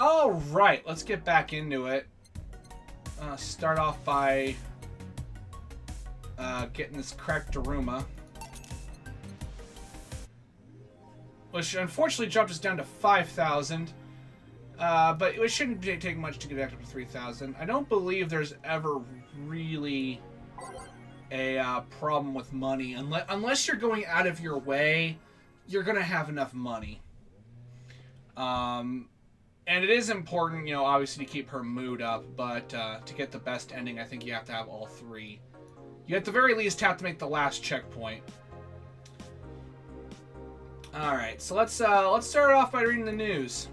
Alright, let's get back into it. Start off by getting this cracked Daruma. Which unfortunately dropped us down to 5,000. But it shouldn't take much to get back up to 3,000. I don't believe there's ever really a problem with money. Unless you're going out of your way, you're going to have enough money. And it is important, you know, obviously to keep her mood up, but to get the best ending, I think you have to have all three. You at the very least have to make the last checkpoint. Alright, so let's start off by reading the news.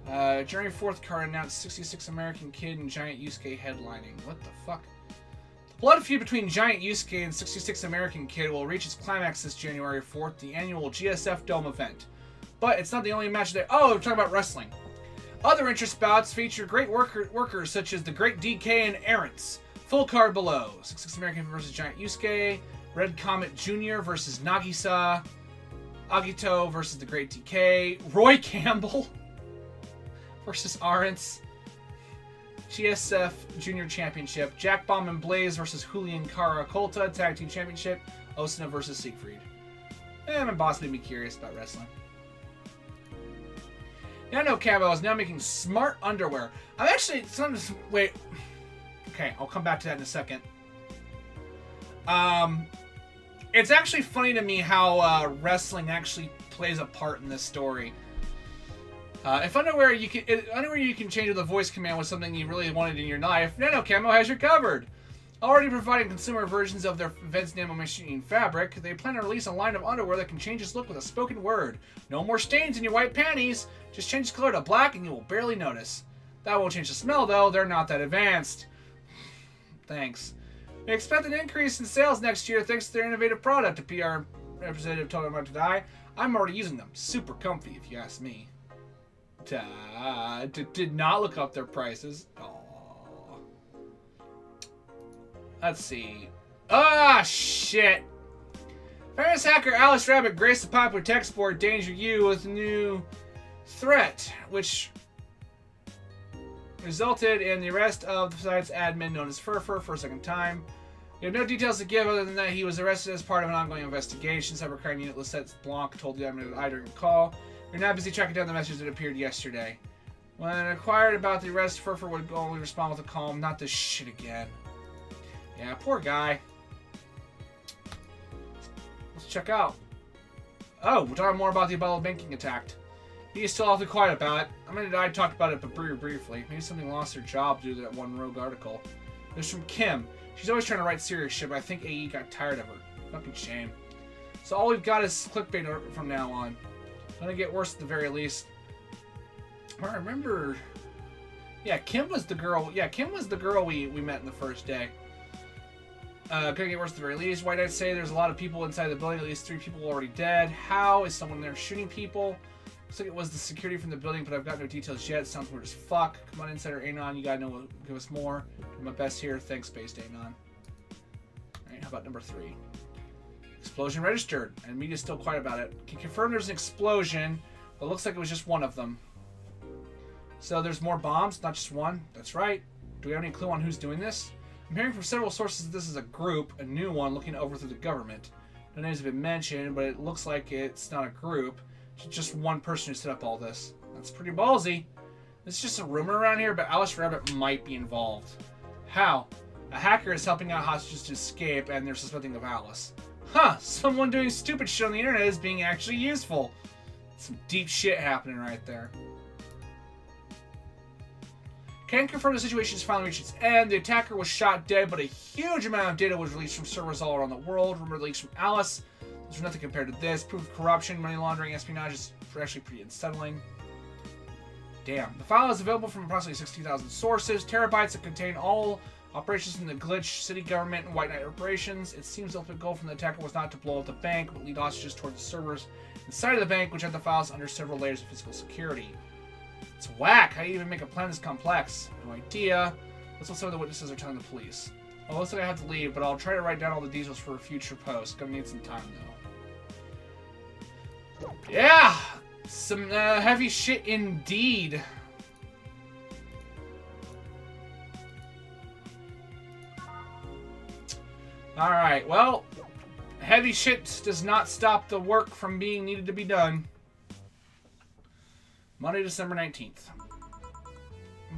January 4th card announced 66 American Kid and Giant Yusuke headlining. What the fuck? The blood feud between Giant Yusuke and 66 American Kid will reach its climax this January 4th, the annual GSF Dome event. But it's not the only match there. Oh, we're talking about wrestling. Other interest bouts feature great workers such as the Great DK and Errants. Full card below. 66 American versus Giant Yusuke. Red Comet Jr. versus Nagisa. Agito versus the Great DK. Roy Campbell versus Arance. GSF Junior Championship. Jack Bomb and Blaze versus Julian Cara Colta. Tag Team Championship. Osuna versus Siegfried. My boss made me curious about wrestling. Nano Camo is now making smart underwear. I'm actually... Wait. Okay, I'll come back to that in a second. It's actually funny to me how wrestling actually plays a part in this story. If underwear you can change with a voice command was something you really wanted in your life, Nano Camo has you covered. Already providing consumer versions of their Events Nano Machine fabric, they plan to release a line of underwear that can change its look with a spoken word. No more stains in your white panties. Just change the color to black and you will barely notice. That won't change the smell though, they're not that advanced. Thanks. We expect an increase in sales next year thanks to their innovative product, a PR representative told them to die. I'm already using them. Super comfy if you ask me. Did not look up their prices. Aww. Let's see. Ah, shit. Famous hacker Alice Rabbit graced the popular text board Danger You with a new threat, which resulted in the arrest of the site's admin known as Furfur for a second time. We have no details to give other than that he was arrested as part of an ongoing investigation. Cybercrime Unit Lisette Blanc told the admin that I during a call. We're now busy tracking down the message that appeared yesterday. When inquired about the arrest, Furfur would only respond with a calm, not this shit again. Yeah, poor guy. Let's check out. Oh, we're talking more about the Ebola banking attack. He's still awfully quiet about it. I mean, I talked about it, but briefly. Maybe somebody lost their job due to that one rogue article. It was from Kim. She's always trying to write serious shit, but I think AE got tired of her. Fucking shame. So all we've got is clickbait from now on. Gonna get worse at the very least. I remember... Yeah, Kim was the girl. Yeah, Kim was the girl we met in the first day. Gonna get worse at the very least. Why did I say there's a lot of people inside the building? At least 3 people already dead. How? Is someone there shooting people? Looks like it was the security from the building, but I've got no details yet. Sounds weird as fuck. Come on, Insider Anon. You gotta know. Give us more. Do my best here. Thanks, Based Anon. Alright, how about number 3? Explosion registered. And media's still quiet about it. Can confirm there's an explosion, but it looks like it was just one of them. So there's more bombs, not just one. That's right. Do we have any clue on who's doing this? I'm hearing from several sources that this is a group, a new one, looking to overthrow the government. No names have been mentioned, but it looks like it's not a group. It's just one person who set up all this. That's pretty ballsy. It's just a rumor around here, but Alice Rabbit might be involved. How? A hacker is helping out hostages to escape, and they're suspecting of Alice. Huh, someone doing stupid shit on the internet is being actually useful. Some deep shit happening right there. Can confirm the situation has finally reached its end. The attacker was shot dead, but a huge amount of data was released from servers all around the world. Rumor leaks from Alice. There's nothing compared to this. Proof of corruption, money laundering, espionage is actually pretty unsettling. Damn. The file is available from approximately 60,000 sources. Terabytes that contain all operations from the Glitch, city government, and White Knight operations. It seems the ultimate goal from the attacker was not to blow up the bank, but lead hostages toward the servers inside of the bank, which had the files under several layers of physical security. It's whack. How do you even make a plan this complex? No idea. That's what some of the witnesses are telling the police. Well, looks like I have to leave, but I'll try to write down all the details for a future post. Gonna need some time, though. Yeah! some heavy shit indeed. Alright, well, heavy shit does not stop the work from being needed to be done. Monday, December 19th.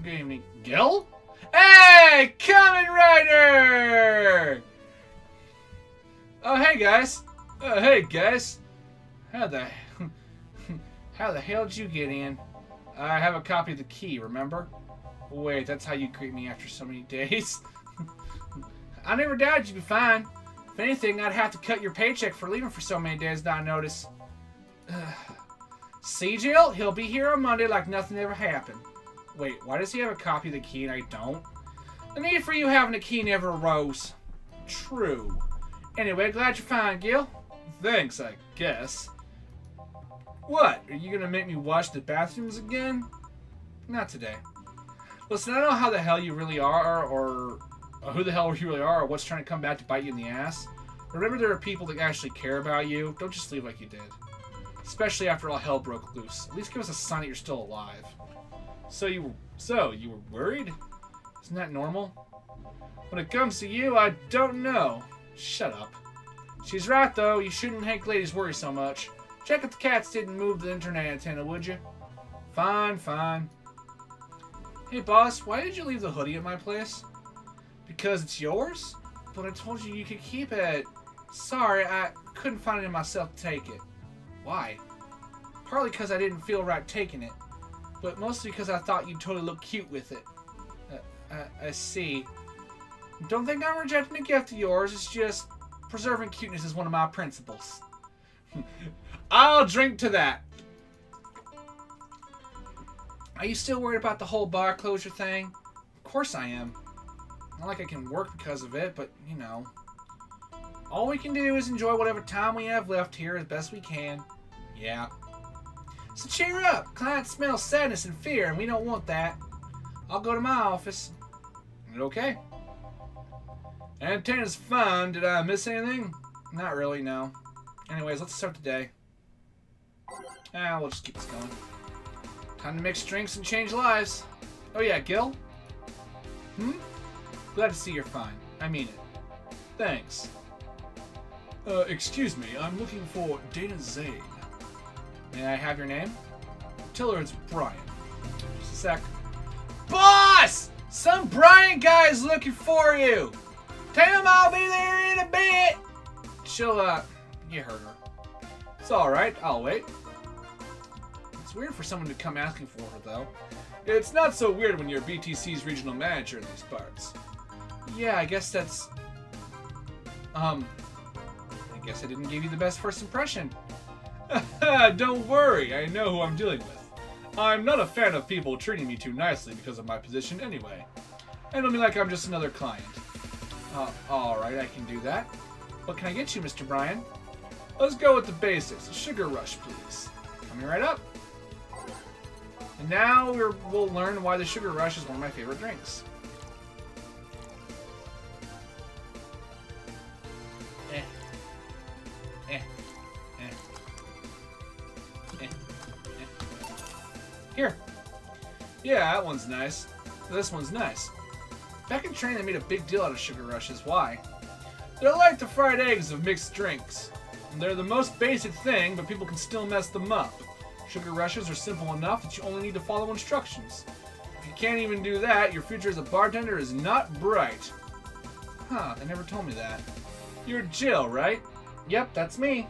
Good evening. Gil? Hey! Kamen Rider! Oh, hey, guys. Oh, hey, guys. How the hell did you get in? I have a copy of the key, remember? Wait, that's how you greet me after so many days? I never doubted you'd be fine. If anything, I'd have to cut your paycheck for leaving for so many days, now I notice. See, Jill? He'll be here on Monday like nothing ever happened. Wait, why does he have a copy of the key and I don't? The need for you having a key never arose. True. Anyway, glad you're fine, Gil. Thanks, I guess. What? Are you gonna make me wash the bathrooms again? Not today. Listen, I don't know how the hell you really are, or who the hell you really are, or what's trying to come back to bite you in the ass. Remember, there are people that actually care about you. Don't just leave like you did. Especially after all hell broke loose. At least give us a sign that you're still alive. So you were worried? Isn't that normal? When it comes to you, I don't know. Shut up. She's right, though. You shouldn't make ladies worry so much. Check if the cats didn't move the internet antenna, would you? Fine, fine. Hey, boss, why did you leave the hoodie at my place? Because it's yours? But I told you you could keep it. Sorry, I couldn't find it in myself to take it. Why? Partly because I didn't feel right taking it. But mostly because I thought you'd totally look cute with it. I see. Don't think I'm rejecting a gift of yours. It's just preserving cuteness is one of my principles. I'll drink to that. Are you still worried about the whole bar closure thing? Of course I am. Not like I can work because of it, but, you know. All we can do is enjoy whatever time we have left here as best we can. Yeah. So cheer up. Clients smell sadness and fear, and we don't want that. I'll go to my office. Okay. Antenna's fine. Did I miss anything? Not really, no. Anyways, let's start the day. We'll just keep this going. Time to mix drinks and change lives. Oh yeah, Gil? Glad to see you're fine. I mean it. Thanks. Excuse me, I'm looking for Dana Zane. May I have your name? Tell her it's Brian. Just a sec. Boss! Some Brian guy's looking for you! Tell him I'll be there in a bit! She'll, you heard her. It's alright, I'll wait. It's weird for someone to come asking for her, though. It's not so weird when you're BTC's regional manager in these parts. Yeah, I guess that's... I guess I didn't give you the best first impression. Don't worry, I know who I'm dealing with. I'm not a fan of people treating me too nicely because of my position anyway. Handle me like I'm just another client. Alright, I can do that. What can I get you, Mr. Brian? Let's go with the basics. A sugar rush, please. Coming right up. And now we'll learn why the sugar rush is one of my favorite drinks. Here. Yeah, that one's nice. This one's nice. Back in training, they made a big deal out of sugar rushes. Why? They're like the fried eggs of mixed drinks. They're the most basic thing, but people can still mess them up. Sugar rushes are simple enough that you only need to follow instructions. If you can't even do that, your future as a bartender is not bright. Huh, they never told me that. You're Jill, right? Yep, that's me.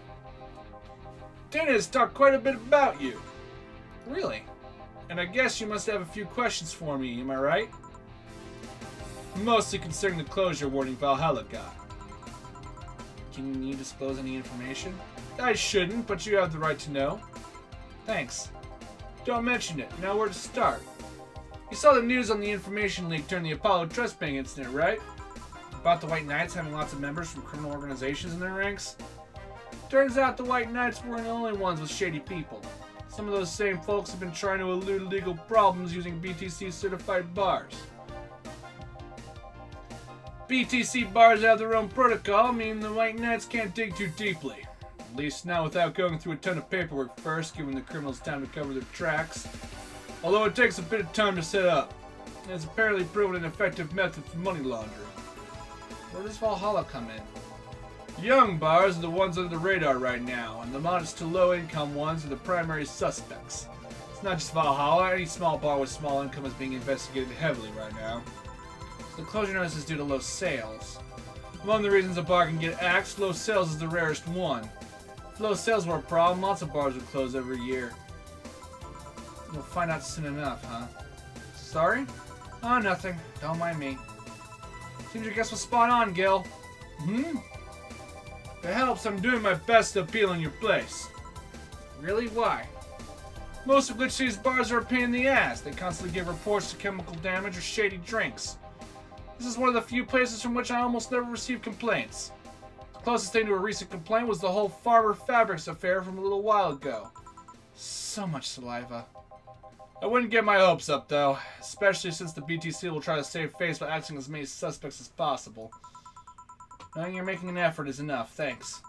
Dana's talked quite a bit about you. Really? And I guess you must have a few questions for me, am I right? Mostly concerning the closure warning Valhalla got. Can you disclose any information? I shouldn't, but you have the right to know. Thanks. Don't mention it. Now where to start? You saw the news on the information leak during the Apollo Trust Bank incident, right? About the White Knights having lots of members from criminal organizations in their ranks? Turns out the White Knights weren't the only ones with shady people. Some of those same folks have been trying to elude legal problems using BTC-certified bars. BTC bars have their own protocol, meaning the White Knights can't dig too deeply. At least now without going through a ton of paperwork first, giving the criminals time to cover their tracks. Although it takes a bit of time to set up. It's apparently proven an effective method for money laundering. Where does Valhalla come in? Young bars are the ones under the radar right now, and the modest to low income ones are the primary suspects. It's not just Valhalla, any small bar with small income is being investigated heavily right now. So the closure notice is due to low sales. Among the reasons a bar can get axed, low sales is the rarest one. If low sales were a problem, lots of bars would close every year. You'll find out soon enough, huh? Sorry? Oh, nothing. Don't mind me. Seems your guess was spot on, Gil. If it helps, I'm doing my best to appeal in your place. Really? Why? Most of Glitch City's bars are a pain in the ass. They constantly give reports to chemical damage or shady drinks. This is one of the few places from which I almost never receive complaints. The closest thing to a recent complaint was the whole Farmer Fabrics affair from a little while ago. So much saliva. I wouldn't get my hopes up, though, especially since the BTC will try to save face by acting as many suspects as possible. Knowing you're making an effort is enough, thanks.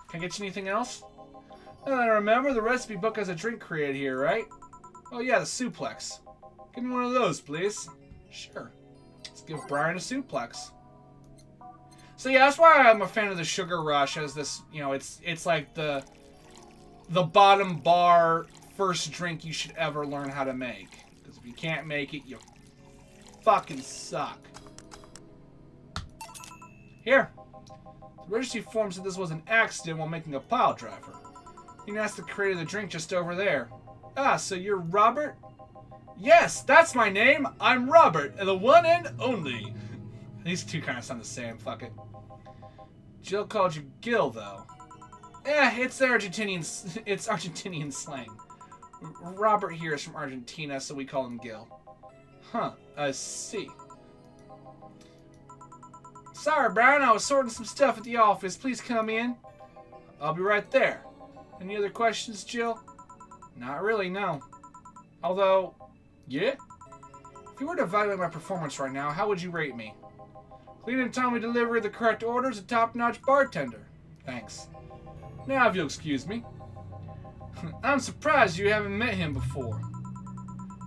Can I get you anything else? Now that I remember, the recipe book has a drink created here, right? Oh yeah, the suplex. Give me one of those, please. Sure. Let's give Brian a suplex. So yeah, that's why I'm a fan of the Sugar Rush, as this, you know, it's like the bottom bar first drink you should ever learn how to make. Because if you can't make it, you fucking suck. Here. The registry form said this was an accident while making a pile driver. You can ask the creator of the drink just over there. Ah, so you're Robert? Yes, that's my name. I'm Robert, and the one and only. These two kind of sound the same. Fuck it. Jill called you Gil, though. It's Argentinian slang. Robert here is from Argentina, so we call him Gil. Huh, I see. Sorry, Brown, I was sorting some stuff at the office. Please come in. I'll be right there. Any other questions, Jill? Not really, no. Although, yeah? If you were to evaluate my performance right now, how would you rate me? Clean and timely delivery of the correct orders, a top-notch bartender. Thanks. Now, if you'll excuse me. I'm surprised you haven't met him before.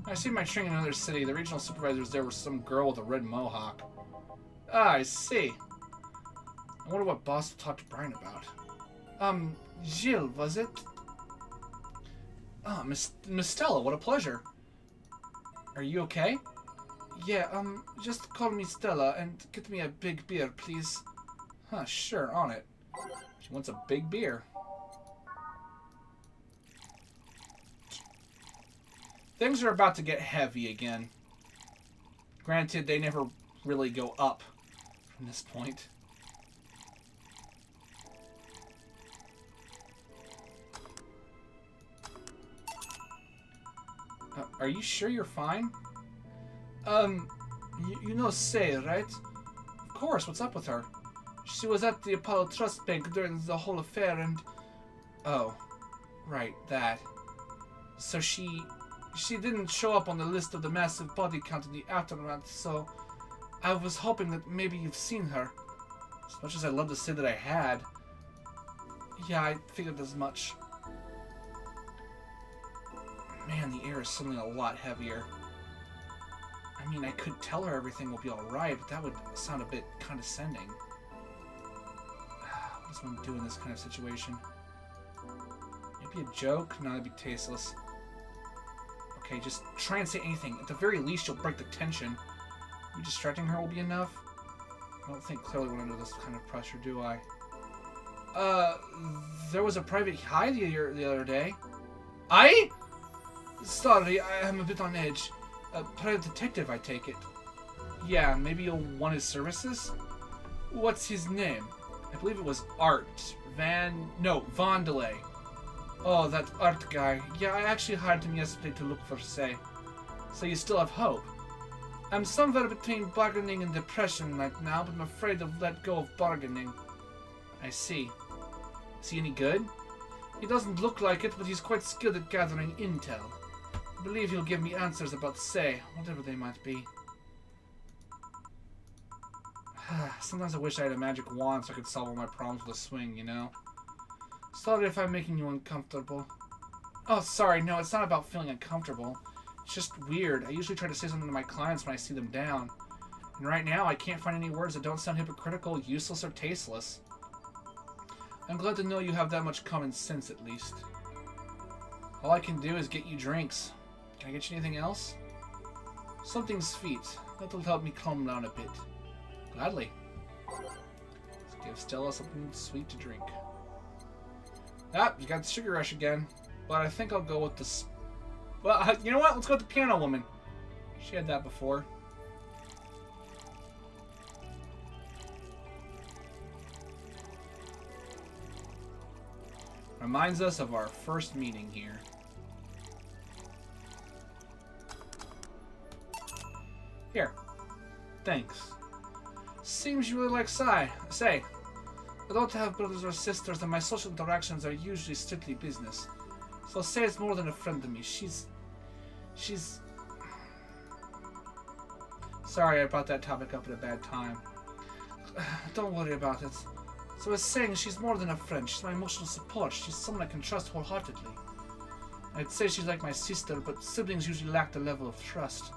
I see my training in another city. The regional supervisors there was some girl with a red mohawk. Ah, I see. I wonder what boss will talk to Brian about. Gilles, was it? Ah, Miss Stella, what a pleasure. Are you okay? Yeah, just call me Stella and get me a big beer, please. Huh, sure, on it. She wants a big beer. Things are about to get heavy again. Granted, they never really go up from this point. Are you sure you're fine? You know Say, right? Of course, what's up with her? She was at the Apollo Trust Bank during the whole affair and... Oh, right, that. So she didn't show up on the list of the massive body count in the aftermath, so I was hoping that maybe you've seen her. As much as I'd love to say that I had. Yeah, I figured as much. Man, the air is suddenly a lot heavier. I mean, I could tell her everything will be alright, but that would sound a bit condescending. What does one do in this kind of situation? Maybe a joke? No, that'd be tasteless. Okay, just try and say anything. At the very least, you'll break the tension. Maybe distracting her will be enough? I don't think clearly when under this kind of pressure, do I? There was a private high the other day. Sorry, I am a bit on edge. Private detective, I take it. Yeah, maybe you'll want his services? What's his name? I believe it was Art. Vandelay. Oh, that Art guy. Yeah, I actually hired him yesterday to look for Say. So you still have hope? I'm somewhere between bargaining and depression right now, but I'm afraid to let go of bargaining. I see. Is he any good? He doesn't look like it, but he's quite skilled at gathering intel. I believe he'll give me answers about Say, whatever they might be. Sometimes I wish I had a magic wand so I could solve all my problems with a swing, you know? Sorry if I'm making you uncomfortable. Oh, sorry. No, it's not about feeling uncomfortable. It's just weird. I usually try to say something to my clients when I see them down. And right now, I can't find any words that don't sound hypocritical, useless, or tasteless. I'm glad to know you have that much common sense, at least. All I can do is get you drinks. Can I get you anything else? Something sweet. That'll help me calm down a bit. Gladly. Let's give Stella something sweet to drink. Ah, you got the sugar rush again. But I think I'll go with the... Well, you know what? Let's go with the piano woman. She had that before. Reminds us of our first meeting here. Here. Thanks. Seems you really like Say. I don't have brothers or sisters, and my social interactions are usually strictly business. So Say is more than a friend to me. She's... Sorry I brought that topic up at a bad time. Don't worry about it. So I was saying she's more than a friend. She's my emotional support. She's someone I can trust wholeheartedly. I'd say she's like my sister, but siblings usually lack the level of trust.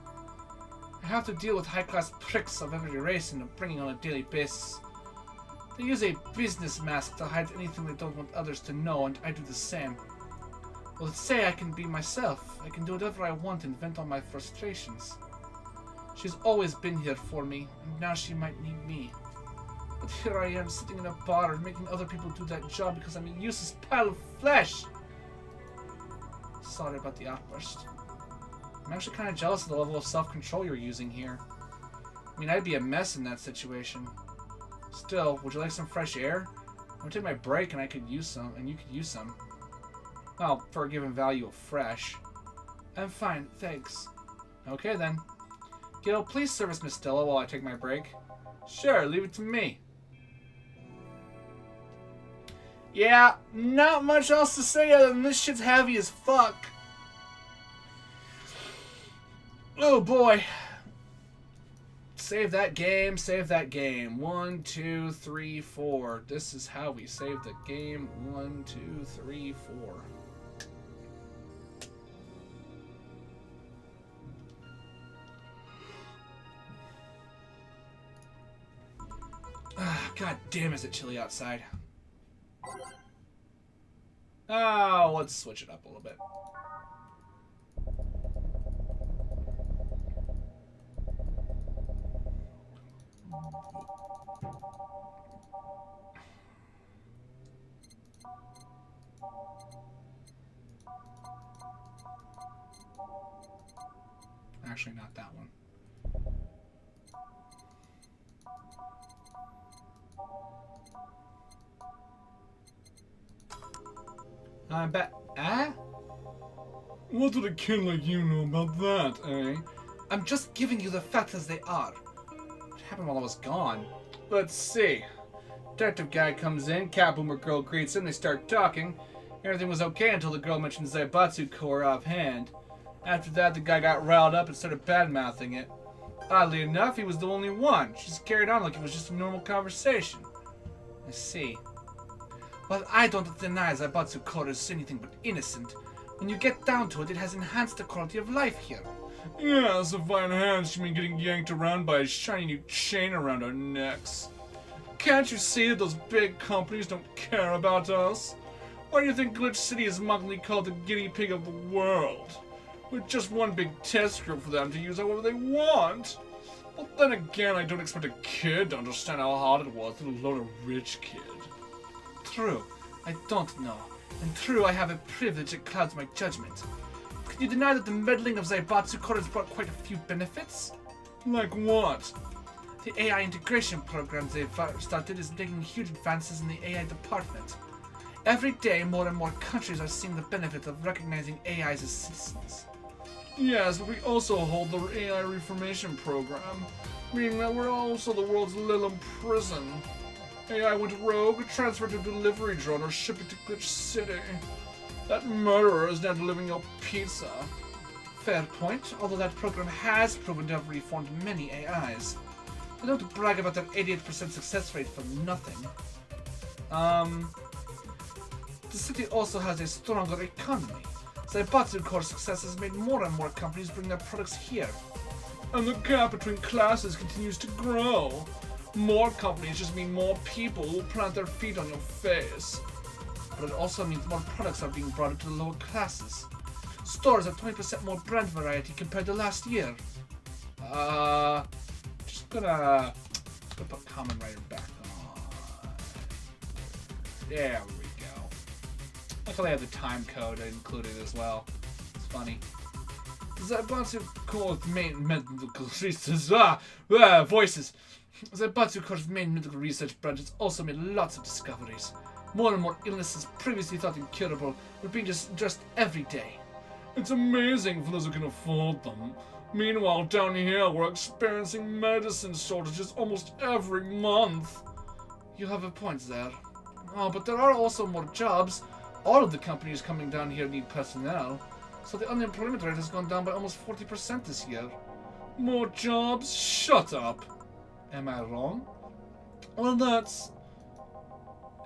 I have to deal with high-class pricks of every race and upbringing on a daily basis. They use a business mask to hide anything they don't want others to know, and I do the same. Well, Say I can be myself. I can do whatever I want and vent on my frustrations. She's always been here for me, and now she might need me. But here I am, sitting in a bar and making other people do that job because I'm a useless pile of flesh. Sorry about the outburst. I'm actually kind of jealous of the level of self-control you're using here. I mean, I'd be a mess in that situation. Still, would you like some fresh air? I'm gonna take my break and I could use some, and you could use some. Well, for a given value of fresh. I'm fine, thanks. Okay then. Gil, please service Miss Stella while I take my break. Sure, leave it to me. Yeah, not much else to say other than this shit's heavy as fuck. Oh boy. Save that game, save that game. 1, 2, 3, 4. This is how we save the game. 1, 2, 3, 4. God damn, is it chilly outside. Oh, let's switch it up a little bit. Actually, not that one. I'm back. Eh? What did a kid like you know about that, eh? I'm just giving you the facts as they are. What happened while I was gone? Let's see. Detective guy comes in, cat boomer girl greets him, they start talking. Everything was okay until the girl mentioned Zaibatsu core offhand. After that, the guy got riled up and started bad-mouthing it. Oddly enough, he was the only one. She just carried on like it was just a normal conversation. I see. Well, I don't deny Zaibatsu core is anything but innocent. When you get down to it, it has enhanced the quality of life here. Yes, if I enhanced, you mean getting yanked around by a shiny new chain around our necks. Can't you see that those big companies don't care about us? Why do you think Glitch City is mockingly called the guinea pig of the world? We're just one big test group for them to use however they want. But then again, I don't expect a kid to understand how hard it was, let alone a rich kid. True, I don't know. And true, I have a privilege that clouds my judgment. Can you deny that the meddling of Zaibatsu core has brought quite a few benefits? Like what? The AI integration program they've started is making huge advances in the AI department. Every day, more and more countries are seeing the benefit of recognizing AIs as citizens. Yes, but we also hold the AI reformation program, meaning that we're also the world's little prison. AI went rogue, transferred to a delivery drone, or shipped it to Glitch City. That murderer is now delivering your pizza. Fair point, although that program has proven to have reformed many AIs. I don't brag about their 88% success rate for nothing. The city also has a stronger economy. The Batsukor's success has made more and more companies bring their products here. And the gap between classes continues to grow. More companies just mean more people who plant their feet on your face. But it also means more products are being brought into the lower classes. Stores have 20% more brand variety compared to last year. Just gonna put Kamen Rider back on. There we go. Luckily I have the time code included as well. It's funny. Zabatsuko's main medical research voices. Zabatsuko's main medical research branch has also made lots of discoveries. More and more illnesses previously thought incurable are being addressed every day. It's amazing for those who can afford them. Meanwhile, down here we're experiencing medicine shortages almost every month. You have a point there. Oh, but there are also more jobs. All of the companies coming down here need personnel. So the unemployment rate has gone down by almost 40% this year. More jobs? Shut up. Am I wrong? Well, that's...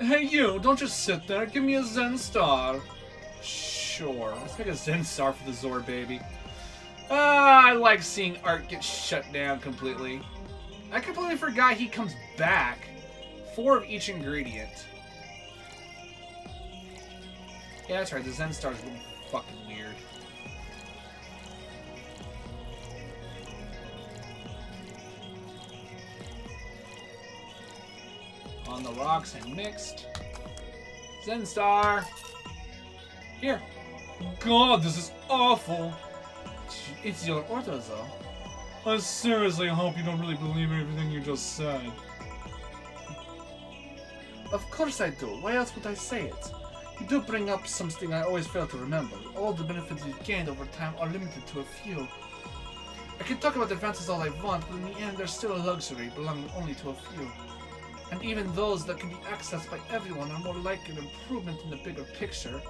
Hey you, don't just sit there. Give me a Zen Star. Sure. Let's make a Zen Star for the Zor baby. I like seeing art get shut down completely. I completely forgot he comes back. 4 of each ingredient. Yeah, that's right. The Zen Star is fucking weird. On the rocks and mixed. Zen Star. Here. God, this is awful. It's your order, though. I seriously hope you don't really believe everything you just said. Of course I do. Why else would I say it? You do bring up something I always fail to remember. All the benefits you've gained over time are limited to a few. I can talk about advances all I want, but in the end they're still a luxury belonging only to a few. And even those that can be accessed by everyone are more like an improvement in the bigger picture.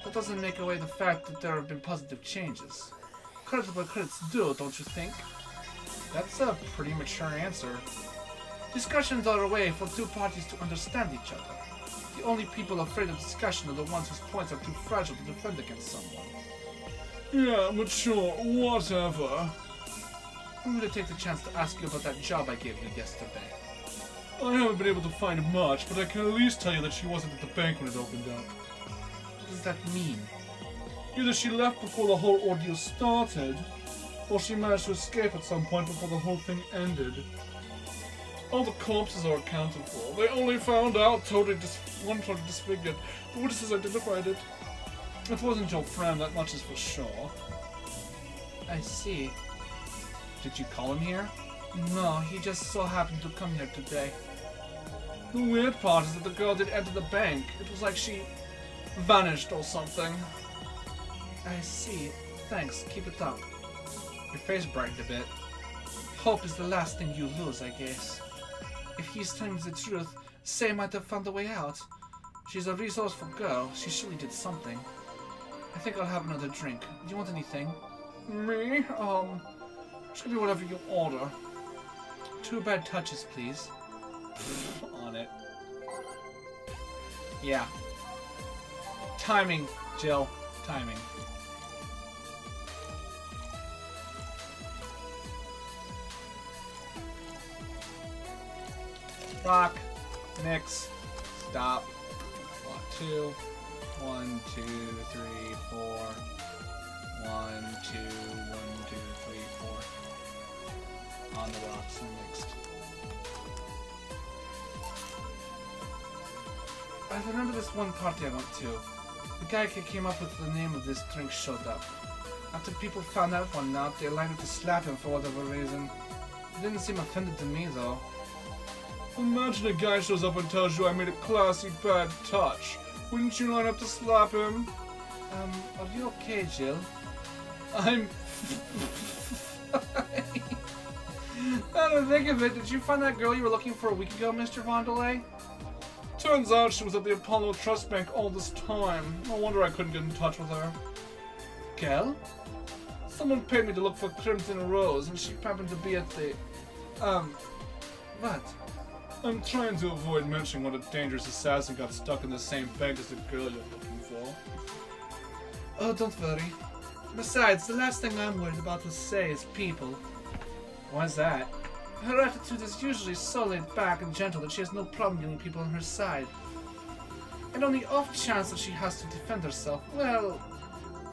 That doesn't make away the fact that there have been positive changes. Credit where credit's due, don't you think? That's a pretty mature answer. Discussions are a way for two parties to understand each other. The only people afraid of discussion are the ones whose points are too fragile to defend against someone. Yeah, but sure, whatever. I'm going to take the chance to ask you about that job I gave you yesterday. I haven't been able to find much, but I can at least tell you that she wasn't at the bank when it opened up. What does that mean? Either she left before the whole ordeal started, or she managed to escape at some point before the whole thing ended. All the corpses are accounted for. They only found out one totally disfigured. The witnesses identified it. It wasn't your friend, that much is for sure. I see. Did you call him here? No, he just so happened to come here today. The weird part is that the girl did enter the bank. It was like she vanished or something. I see. Thanks. Keep it up. Your face brightened a bit. Hope is the last thing you lose, I guess. If he's telling the truth, Sei might have found a way out. She's a resourceful girl. She surely did something. I think I'll have another drink. Do you want anything? Me? Just give me whatever you order. 2 bad touches, please. On it. Yeah. Timing, Jill. Timing. Rock. Mix. Stop. 2. 1, 2, 3, 4. 1, 2, 1, 2, 3, 4. On the rocks and mixed. I remember this one party I went to. The guy who came up with the name of this drink showed up. After people found out one night, they lined up to slap him for whatever reason. He didn't seem offended to me, though. Imagine a guy shows up and tells you I made a classy bad touch. Wouldn't you line up to slap him? Are you okay, Jill? I'm... Now to think of it, did you find that girl you were looking for a week ago, Mr. Vondelay? Turns out she was at the Apollo Trust Bank all this time. No wonder I couldn't get in touch with her. Girl? Someone paid me to look for Crimson Rose, and she happened to be at the... What? I'm trying to avoid mentioning what a dangerous assassin got stuck in the same bank as the girl you're looking for. Oh, don't worry. Besides, the last thing I'm worried about to say is people. Why's that? Her attitude is usually so laid back and gentle that she has no problem getting people on her side. And on the off chance that she has to defend herself, well,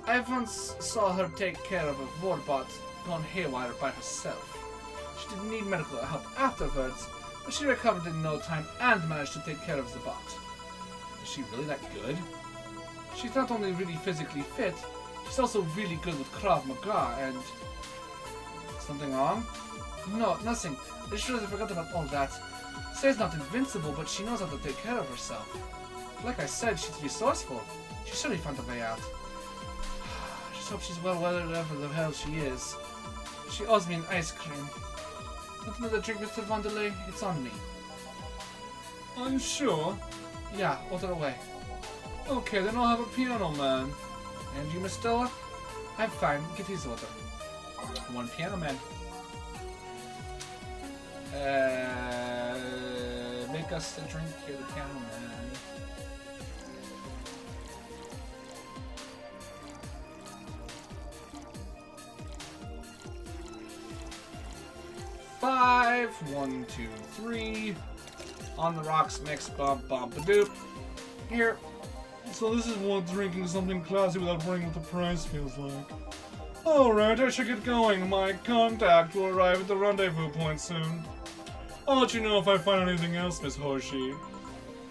I once saw her take care of a warbot gone haywire by herself. She didn't need medical help afterwards, but she recovered in no time and managed to take care of the bot. Is she really that good? She's not only really physically fit, she's also really good with Krav Maga and... Something wrong? No, nothing. I just realized I forgot about all that. Say's not invincible, but she knows how to take care of herself. Like I said, she's resourceful. She surely found a way out. I just hope she's well wherever the hell she is. She owes me an ice cream. Want another drink, Mr. Vanderlei? It's on me. Are you sure? Yeah, order away. Okay, then I'll have a piano man. And you, Miss Stella? I'm fine. Get his order. One piano man. Make us a drink here, the piano man. Five, 1, 2, 3. On the rocks mix, bump, bump, a doop. Here. So this is what drinking something classy without worrying what the price feels like. Alright, I should get going. My contact will arrive at the rendezvous point soon. I'll let you know if I find anything else, Miss Hoshi.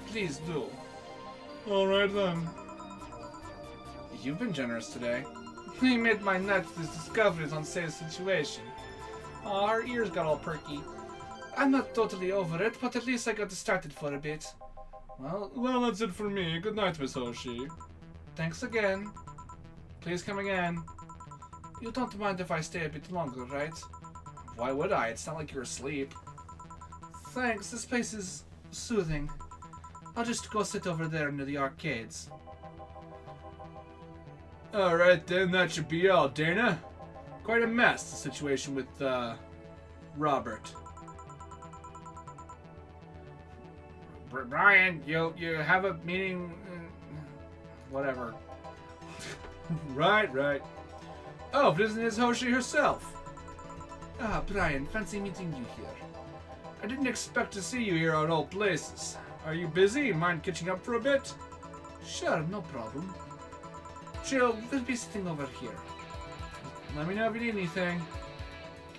Please do. Alright then. You've been generous today. You made my next discoveries on Say's situation. Our ears got all perky. I'm not totally over it, but at least I got distracted for a bit. Well, that's it for me. Good night, Miss Hoshi. Thanks again. Please come again. You don't mind if I stay a bit longer, right? Why would I? It's not like you're asleep. Thanks, this place is soothing. I'll just go sit over there near the arcades. Alright then, that should be all, Dana. Quite a mess, the situation with, Robert. Brian, you have a meeting... whatever. Right. Oh, but isn't it Hoshi herself? Ah, Brian, fancy meeting you here. I didn't expect to see you here at all places. Are you busy? Mind catching up for a bit? Sure, no problem. Jill, we'll be sitting over here. Let me know if you need anything.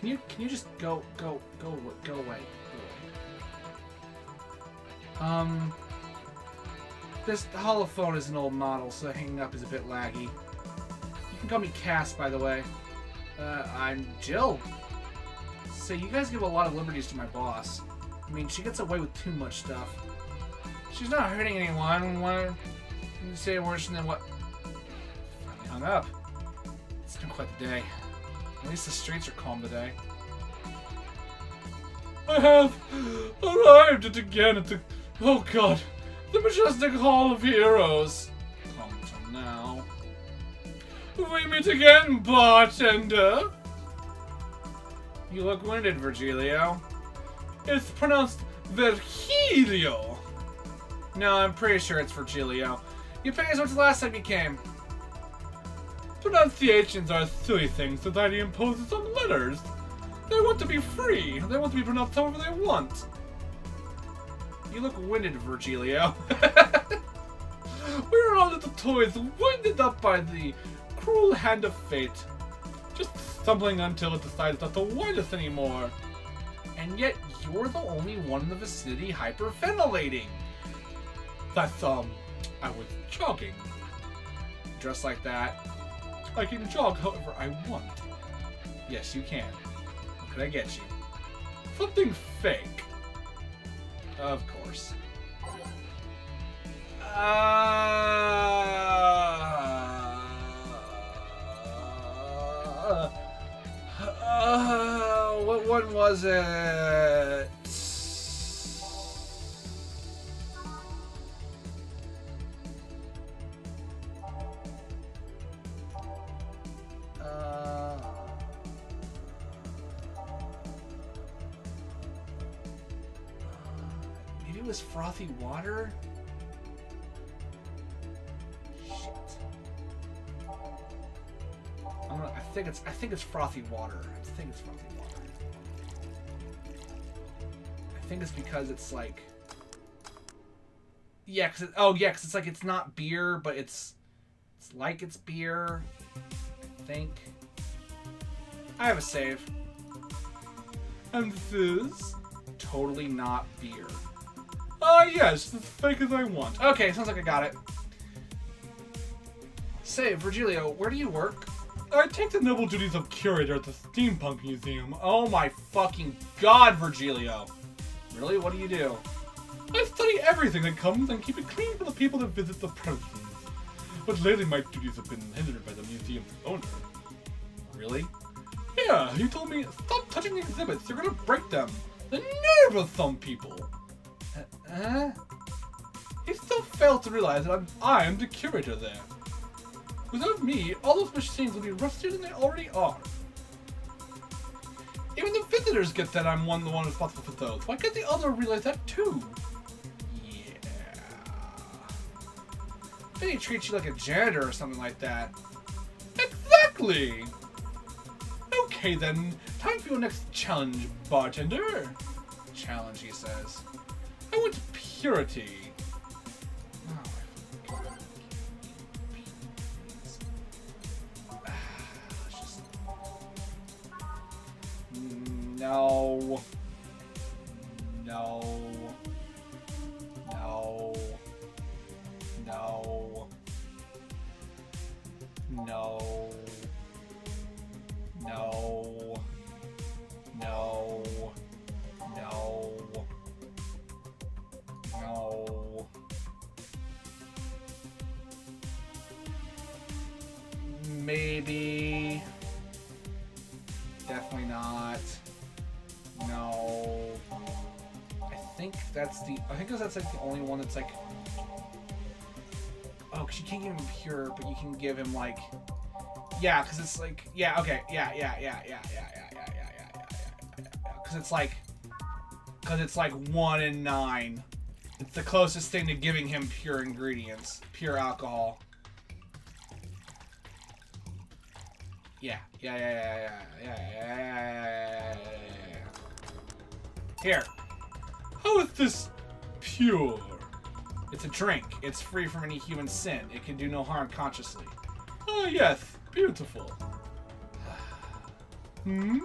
Can you just go away. This holophone is an old model, so hanging up is a bit laggy. You can call me Cass, by the way. I'm Jill. So you guys give a lot of liberties to my boss. I mean, she gets away with too much stuff. She's not hurting anyone. Why you say worse than what? Finally hung up. It's been quite the day. At least the streets are calm today. I have arrived at again at the... Oh god. The majestic Hall of Heroes. Calm till now. We meet again, bartender. You look winded, Virgilio. It's pronounced Virgilio. No, I'm pretty sure it's Virgilio. You pay as much last time you came. Pronunciations are silly things society imposes on letters. They want to be free. They want to be pronounced however they want. You look winded, Virgilio. We're all little toys winded up by the cruel hand of fate. Just stumbling until it decides not to wind us anymore. And yet, you're the only one in the vicinity hyperventilating. That's, I was jogging. Dressed like that. I can jog however I want. Yes, you can. What can I get you? Something fake. Of course. What one was it? Maybe it was frothy water? Shit. I think it's frothy water. I think it's frothy water. I think it's because it's like... Yeah, because it's like it's not beer, but it's like it's beer. I think. I have a save. And this is totally not beer. Yes, as fake as I want. Okay, sounds like I got it. Say, Virgilio, where do you work? I take the noble duties of curator at the Steampunk Museum. Oh my fucking god, Virgilio. Really? What do you do? I study everything that comes and keep it clean for the people that visit the premises. But lately my duties have been hindered by the museum's owner. Really? Yeah, he told me, stop touching the exhibits, you're gonna break them. The nerve of some people. He still fails to realize that I am the curator there. Without me, all those machines will be rustier than they already are. Even the visitors get that I'm the one responsible for those. Why can't the other realize that too? Yeah. Maybe he treats you like a janitor or something like that. Exactly! Okay then, time for your next challenge, bartender. Challenge, he says. I want purity. No. No. No. No. No. No. No. No. No. Maybe. Definitely not. No. I think that's like the only one that's like... Oh, because you can't give him pure, but you can give him like... Yeah, because it's like... Yeah, okay. Yeah. Because it's like 1 in 9. It's the closest thing to giving him pure ingredients. Pure alcohol. Yeah. Here. How is this pure? It's a drink. It's free from any human sin. It can do no harm consciously. Oh, yes. Beautiful. Hey,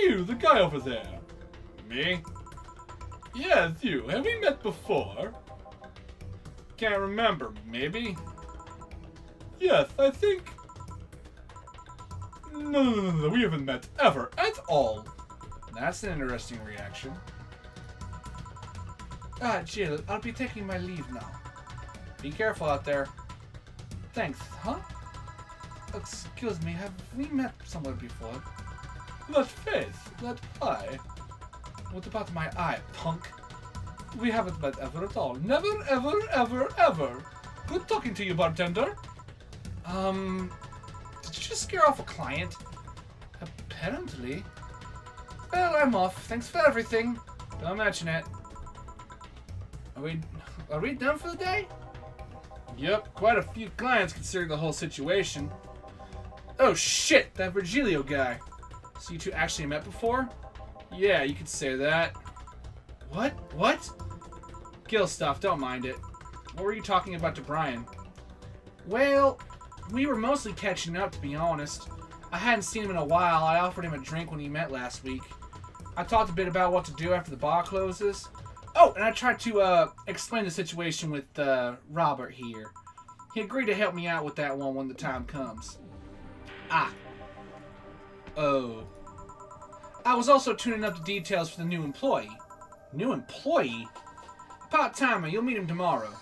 you, the guy over there. Me? Yes, you. Have we met before? Can't remember. Maybe? Yes, I think... No, we haven't met ever at all. That's an interesting reaction. Jill, I'll be taking my leave now. Be careful out there. Thanks, huh? Excuse me, have we met somewhere before? That face, that eye. What about my eye, punk? We haven't met ever at all. Never, ever, ever, ever. Good talking to you, bartender. Did you just scare off a client? Apparently. Well, I'm off. Thanks for everything. Don't mention it. Are we done for the day? Yep, quite a few clients considering the whole situation. Oh shit, that Virgilio guy. So you two actually met before? Yeah, you could say that. What? Gil stuff, don't mind it. What were you talking about to Brian? Well, we were mostly catching up, to be honest. I hadn't seen him in a while. I offered him a drink when he met last week. I talked a bit about what to do after the bar closes. Oh, and I tried to explain the situation with Robert here. He agreed to help me out with that one when the time comes. Oh. I was also tuning up the details for the new employee. New employee? Part-timer, you'll meet him tomorrow.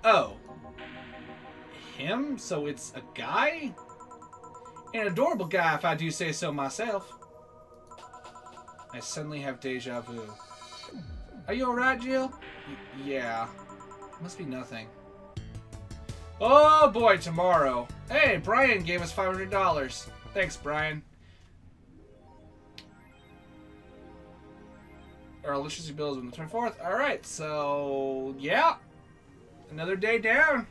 Oh. Him? So it's a guy? An adorable guy, if I do say so myself. I suddenly have deja vu. Are you alright, Jill? Yeah. Must be nothing. Oh boy, tomorrow. Hey, Brian gave us $500. Thanks, Brian. Our electricity bill is on the 24th. Alright, so yeah. Another day down.